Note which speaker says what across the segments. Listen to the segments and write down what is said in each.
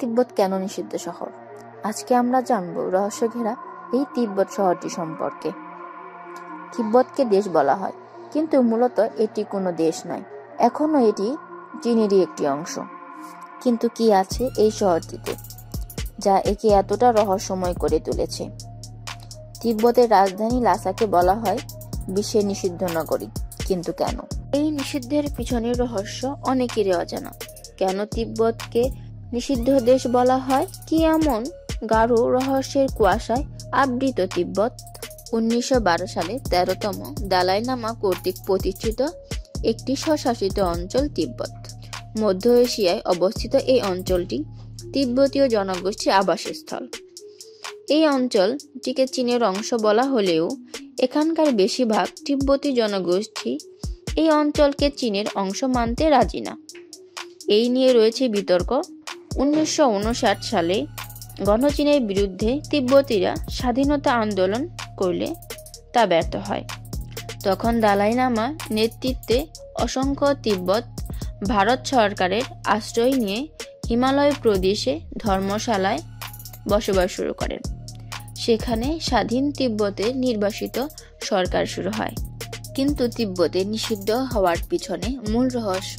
Speaker 1: তিব্বত কেন নিষিদ্ধ শহর? আজকে আমরা জানব রহস্য ঘেরা এই তিব্বত শহরটি সম্পর্কে। তিব্বতকে দেশ বলা হয়, কিন্তু মূলত এটি কোনো দেশ নয়। এখনো এটি চীনেরই একটি অংশ। কিন্তু কি আছে এই শহরটিতে যা একে এতটা রহস্যময় করে তুলেছে? তিব্বতের রাজধানী লাসাকে বলা হয় বিশ্বের নিষিদ্ধ নগরী, কিন্তু কেন? এই নিষিদ্ধের পিছনের রহস্য অনেকেরই অজানা। কেন তিব্বতকে নিষিদ্ধ দেশ বলা হয়? কি এমন গাঢ় রহস্যের কুয়াশায় আবৃত তিব্বত? 1912 সালে 13তম দালাই লামা কর্তৃক প্রতিষ্ঠিত একটি স্বশাসিত অঞ্চল তিব্বত। মধ্য এশিয়ায় অবস্থিত এই অঞ্চলটি তিব্বতীয় জনগোষ্ঠীর আবাসস্থল। এই অঞ্চলটিকে চীনের অংশ বলা হলেও এখানকার বেশিরভাগ তিব্বতী জনগোষ্ঠী এই অঞ্চলকে চীনের অংশ মানতে রাজি না। এই নিয়ে রয়েছে বিতর্ক। 1959 সালে গণচীনের বিরুদ্ধে তিব্বতীরা স্বাধীনতা আন্দোলন করলে তা ব্যর্থ হয়। তখন দালাই লামা নেতৃত্বে অসংখ্য তিব্বত ভারত সরকারের আশ্রয় নিয়ে হিমালয় প্রদেশে ধর্মশালায় বসবাস শুরু করেন। সেখানে স্বাধীন তিব্বতের নির্বাসিত সরকার শুরু হয়। কিন্তু তিব্বতে নিষিদ্ধ হওয়ার পিছনে মূল রহস্য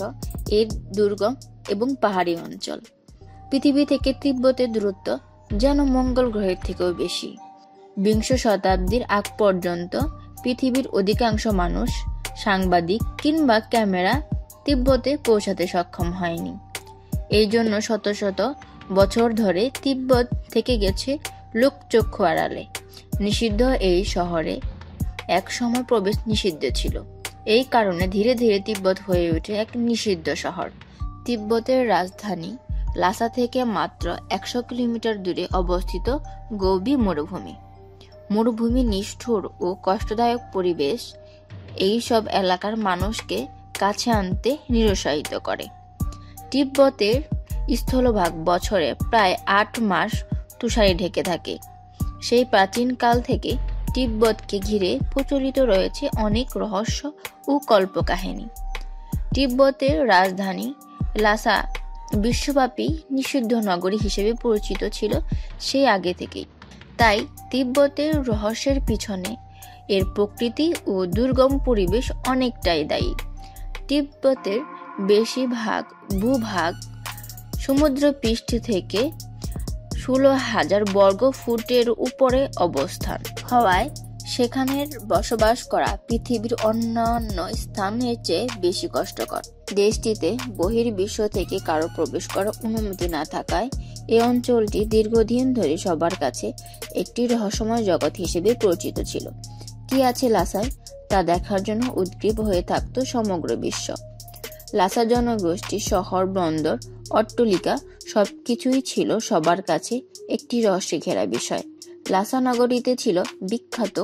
Speaker 1: এর দুর্গম এবং পাহাড়ি অঞ্চল। পৃথিবী থেকে তিব্বতের দূরত্ব যেন মঙ্গল গ্রহের থেকেও বেশি। বিংশ শতাব্দীর আগ পর্যন্ত পৃথিবীর অধিকাংশ মানুষ, সাংবাদিক কিংবা ক্যামেরা তিব্বতে পৌঁছাতে সক্ষম হয়নি। এই জন্য শত শত বছর ধরে তিব্বত থেকে গেছে লোকচক্ষু আড়ালে। নিষিদ্ধ এই শহরে এক সময় প্রবেশ নিষিদ্ধ ছিল। এই কারণে ধীরে ধীরে তিব্বত হয়ে ওঠে এক নিষিদ্ধ শহর। তিব্বতের রাজধানী লাসা থেকে মাত্র 100 কিলোমিটার দূরে অবস্থিত গৌবি মরুভূমি। মরুভূমির নিষ্ঠুর ও কষ্টদায়ক পরিবেশ এই সব এলাকার মানুষকে কাছে আনতে নিরুৎসাহিত করে। তিব্বতের স্থলভাগ বছরে প্রায় 8 মাস তুষারে ঢেকে থাকে। সেই প্রাচীনকাল থেকে তিব্বতকে ঘিরে প্রচলিত রয়েছে অনেক রহস্য ও কল্পকাহিনী। তিব্বতের রাজধানী লাসা বিশ্বব্যাপী নিষিদ্ধ নগরী হিসেবে পরিচিত ছিল সেই আগে থেকেই। তাই তিব্বতের রহস্যের পিছনে এর প্রকৃতি ও দুর্গম পরিবেশ অনেকটাই দায়ী। তিব্বতের বেশিরভাগ ভূভাগ সমুদ্রপৃষ্ঠ থেকে 16,000 বর্গ ফুটের উপরে অবস্থান হওয়ায় সেখানের বসবাস করা পৃথিবীর অন্যান্য স্থানের চেয়ে বেশি কষ্টকর। দেশটিতে বহির্বিশ্ব থেকে কারো প্রবেশ করার অনুমতি না থাকায় এই অঞ্চলটি দীর্ঘদিন ধরে সবার কাছে একটি রহস্যময় জগৎ হিসেবে পরিচিত ছিল। কি আছে লাসায় তা দেখার জন্য উদ্গ্রীব হয়ে থাকত সমগ্র বিশ্ব। লাসা জনগোষ্ঠী, শহর, বন্দর, অট্টালিকা সবকিছুই ছিল সবার কাছে একটি রহস্যে ঘেরা বিষয়। লাসা নগরীতে ছিল বিখ্যাত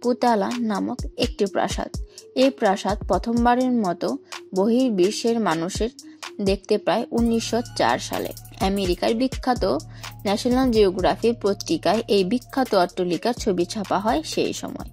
Speaker 1: পুতালা নামক একটি প্রাসাদ। এই প্রাসাদ প্রথমবারের মতো বহির্বিশ্বের মানুষের দেখতে পায় 1904 সালে। আমেরিকার বিখ্যাত ন্যাশনাল জিওগ্রাফি পত্রিকায় এই বিখ্যাত অট্টালিকার ছবি ছাপা হয় সেই সময়।